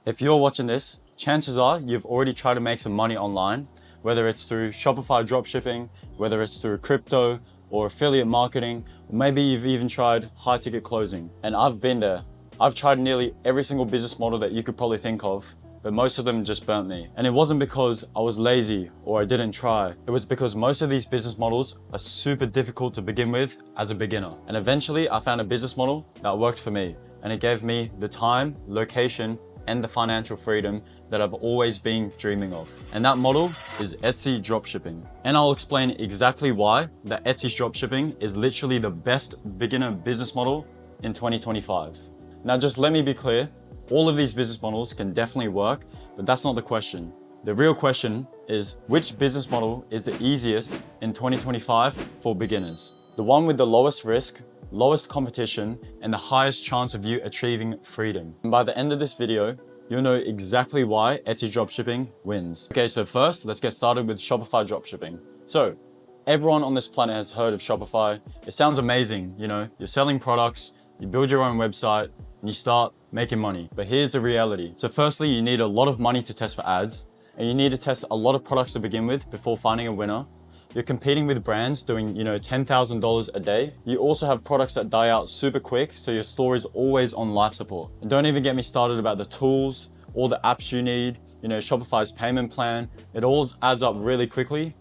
If you're watching this, chances are you've already tried to make some money online, whether it's through Shopify dropshipping, whether it's through crypto or affiliate marketing, or maybe you've even tried high ticket closing. And I've been there. I've tried nearly every single business model that you could probably think of, but most of them just burnt me. And it wasn't because I was lazy or I didn't try. It was because most of these business models are super difficult to begin with as a beginner. And eventually I found a business model that worked for me, and it gave me the time, location, and the financial freedom that I've always been dreaming of. And that model is Etsy dropshipping. And I'll explain exactly why that Etsy dropshipping is literally the best beginner business model in 2025. Now, just let me be clear, all of these business models can definitely work, but that's not the question. The real question is, which business model is the easiest in 2025 for beginners? The one with the lowest risk, lowest competition, and the highest chance of you achieving freedom. And by the end of this video, you'll know exactly why Etsy dropshipping wins. Okay, so first, let's get started with Shopify dropshipping. So, everyone on this planet has heard of Shopify. It sounds amazing, you're selling products, you build your own website, and you start making money. But here's the reality. So firstly, you need a lot of money to test for ads, and you need to test a lot of products to begin with before finding a winner. You're competing with brands doing, $10,000 a day. You also have products that die out super quick, so your store is always on life support. And don't even get me started about the tools, all the apps you need, Shopify's payment plan. It all adds up really quickly,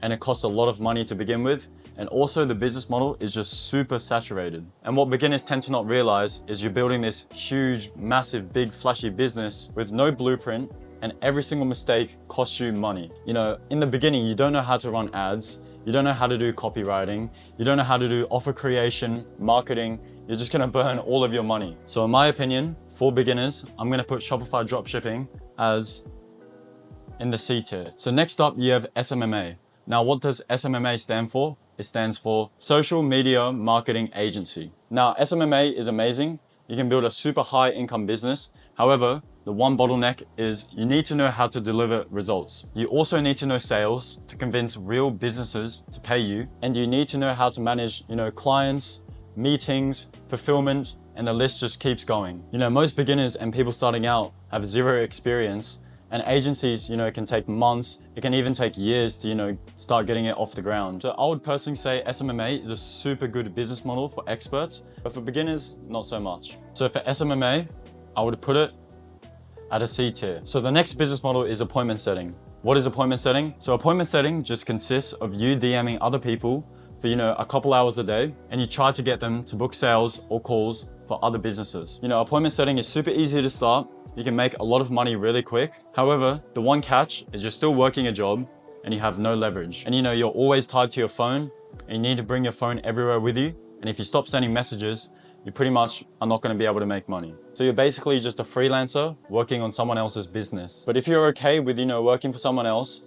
and it costs a lot of money to begin with. And also the business model is just super saturated. And what beginners tend to not realize is you're building this huge, massive, big, flashy business with no blueprint, and every single mistake costs you money. In the beginning, you don't know how to run ads, you don't know how to do copywriting, you don't know how to do offer creation, marketing, you're just gonna burn all of your money. So in my opinion, for beginners, I'm gonna put Shopify dropshipping as in the C tier. So next up, you have SMMA. Now, what does SMMA stand for? It stands for Social Media Marketing Agency. Now, SMMA is amazing. You can build a super high income business. However, the one bottleneck is you need to know how to deliver results. You also need to know sales to convince real businesses to pay you. And you need to know how to manage, clients, meetings, fulfillment, and the list just keeps going. Most beginners and people starting out have zero experience, and agencies, can take months. It can even take years to, start getting it off the ground. So I would personally say SMMA is a super good business model for experts, but for beginners, not so much. So for SMMA, I would put it at a C tier. So the next business model is appointment setting. What is appointment setting? So appointment setting just consists of you DMing other people for, a couple hours a day, and you try to get them to book sales or calls for other businesses. Appointment setting is super easy to start. You can make a lot of money really quick. However, the one catch is you're still working a job and you have no leverage. And you're always tied to your phone, and you need to bring your phone everywhere with you. And if you stop sending messages, you pretty much are not going to be able to make money. So you're basically just a freelancer working on someone else's business. But if you're okay with, working for someone else,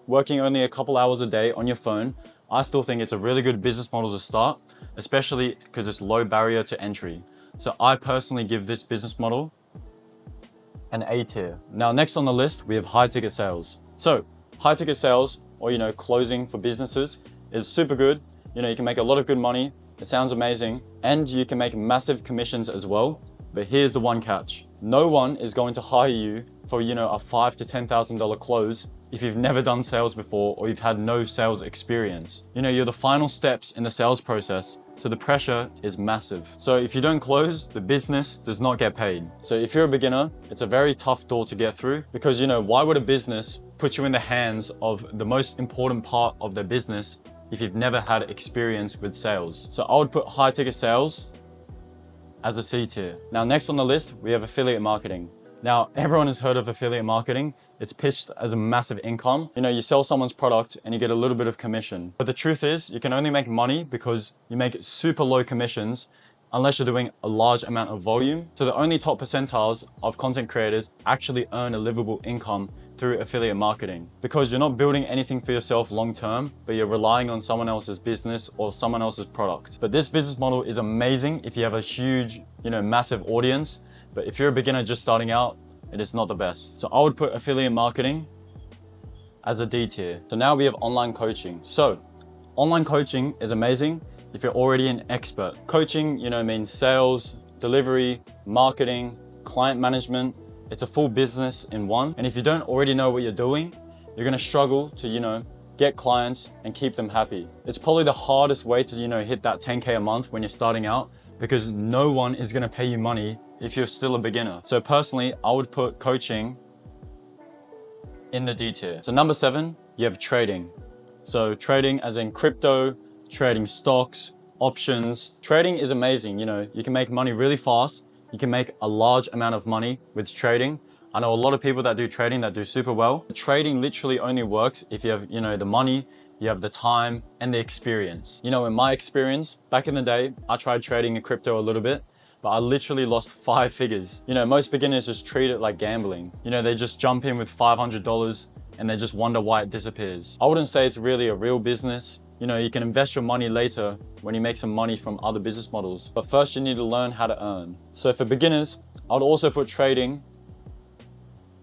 working only a couple hours a day on your phone, I still think it's a really good business model to start, especially because it's low barrier to entry. So I personally give this business model an A tier. Now, next on the list, we have high ticket sales. So high ticket sales, or, closing for businesses, is super good. You can make a lot of good money. It sounds amazing. And you can make massive commissions as well. But here's the one catch. No one is going to hire you for, a $5,000 to $10,000 close if you've never done sales before or you've had no sales experience. You're the final steps in the sales process, so the pressure is massive. So if you don't close, the business does not get paid. So if you're a beginner, it's a very tough door to get through because, why would a business put you in the hands of the most important part of their business if you've never had experience with sales? So I would put high ticket sales as a C tier. Now, next on the list, we have affiliate marketing. Now, everyone has heard of affiliate marketing. It's pitched as a massive income. You sell someone's product and you get a little bit of commission. But the truth is, you can only make money because you make super low commissions unless you're doing a large amount of volume. So the only top percentiles of content creators actually earn a livable income through affiliate marketing, because you're not building anything for yourself long term, but you're relying on someone else's business or someone else's product. But this business model is amazing if you have a huge, massive audience. But if you're a beginner just starting out, it is not the best. So I would put affiliate marketing as a D tier. So now we have online coaching. So online coaching is amazing if you're already an expert. Coaching, means sales, delivery, marketing, client management, It's a full business in one. And if you don't already know what you're doing, you're gonna struggle to, get clients and keep them happy. It's probably the hardest way to, hit that 10K a month when you're starting out, because no one is gonna pay you money if you're still a beginner. So personally, I would put coaching in the D tier. So number 7, you have trading. So trading as in crypto, trading stocks, options. Trading is amazing. You can make money really fast. You can make a large amount of money with trading. I know a lot of people that do trading that do super well. Trading literally only works if you have, the money, you have the time and the experience. In my experience, back in the day, I tried trading in crypto a little bit, but I literally lost 5 figures. Most beginners just treat it like gambling. They just jump in with $500 and they just wonder why it disappears. I wouldn't say it's really a real business. You can invest your money later when you make some money from other business models. But first you need to learn how to earn. So for beginners, I would also put trading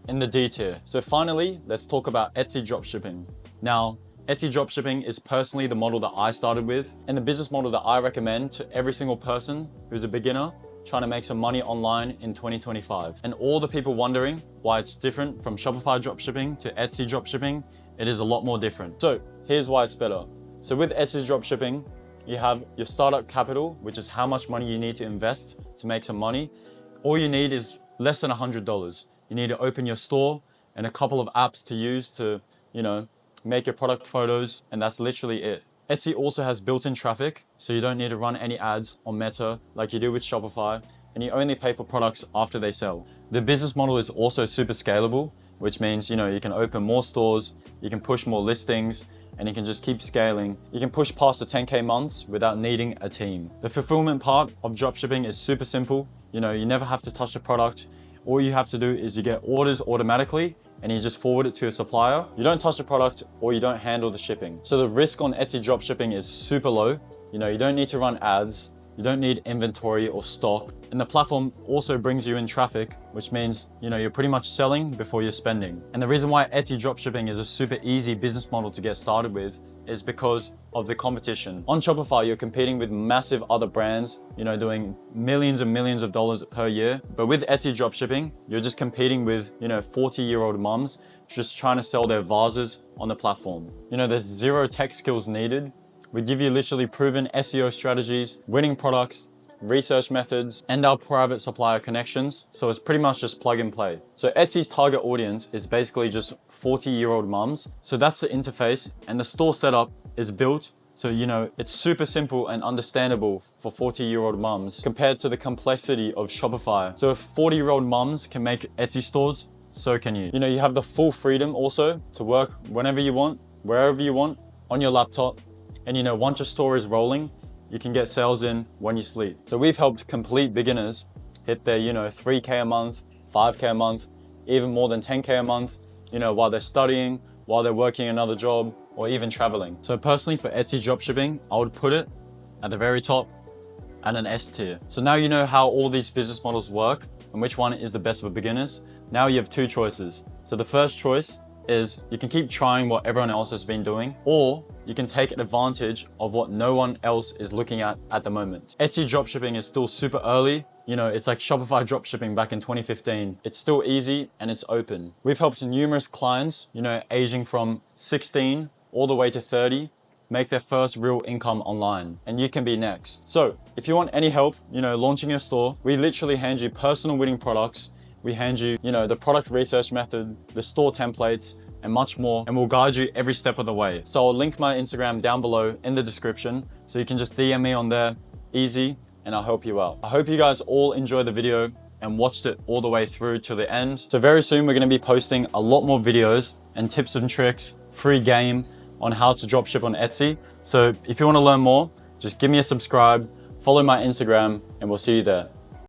in the D tier. So finally, let's talk about Etsy dropshipping. Now, Etsy dropshipping is personally the model that I started with, and the business model that I recommend to every single person who's a beginner trying to make some money online in 2025. And all the people wondering why it's different from Shopify dropshipping to Etsy dropshipping, it is a lot more different. So here's why it's better. So with Etsy dropshipping, you have your startup capital, which is how much money you need to invest to make some money. All you need is less than $100. You need to open your store and a couple of apps to use to, make your product photos, and that's literally it. Etsy also has built-in traffic, so you don't need to run any ads on Meta like you do with Shopify, and you only pay for products after they sell. The business model is also super scalable, which means, you can open more stores, you can push more listings, and you can just keep scaling. You can push past the 10K months without needing a team. The fulfillment part of dropshipping is super simple. You never have to touch the product. All you have to do is you get orders automatically and you just forward it to a supplier. You don't touch the product or you don't handle the shipping. So the risk on Etsy dropshipping is super low. You don't need to run ads. You don't need inventory or stock. And the platform also brings you in traffic, which means, you're pretty much selling before you're spending. And the reason why Etsy dropshipping is a super easy business model to get started with is because of the competition. On Shopify, you're competing with massive other brands, doing millions and millions of dollars per year. But with Etsy dropshipping, you're just competing with, 40-year-old moms just trying to sell their vases on the platform. There's zero tech skills needed. We give you literally proven SEO strategies, winning products, research methods, and our private supplier connections. So it's pretty much just plug and play. So Etsy's target audience is basically just 40-year-old mums. So that's the interface, and the store setup is built. So, it's super simple and understandable for 40-year-old mums compared to the complexity of Shopify. So if 40-year-old mums can make Etsy stores, so can you. You have the full freedom also to work whenever you want, wherever you want, on your laptop. And once your store is rolling, you can get sales in when you sleep. So we've helped complete beginners hit their, 3K a month, 5K a month, even more than 10K a month, while they're studying, while they're working another job, or even traveling. So personally for Etsy dropshipping, I would put it at the very top and an S tier. So now you know how all these business models work and which one is the best for beginners. Now you have 2 choices. So the first choice is you can keep trying what everyone else has been doing, or you can take advantage of what no one else is looking at the moment. Etsy dropshipping is still super early. It's like Shopify dropshipping back in 2015. It's still easy and it's open. We've helped numerous clients, aging from 16 all the way to 30, make their first real income online, and you can be next. So if you want any help, launching your store, we literally hand you personal winning products. We hand you, the product research method, the store templates, and much more, and we'll guide you every step of the way. So I'll link my Instagram down below in the description, so you can just DM me on there, easy, and I'll help you out. I hope you guys all enjoyed the video and watched it all the way through to the end. So very soon we're gonna be posting a lot more videos and tips and tricks, free game on how to dropship on Etsy. So if you wanna learn more, just give me a subscribe, follow my Instagram, and we'll see you there.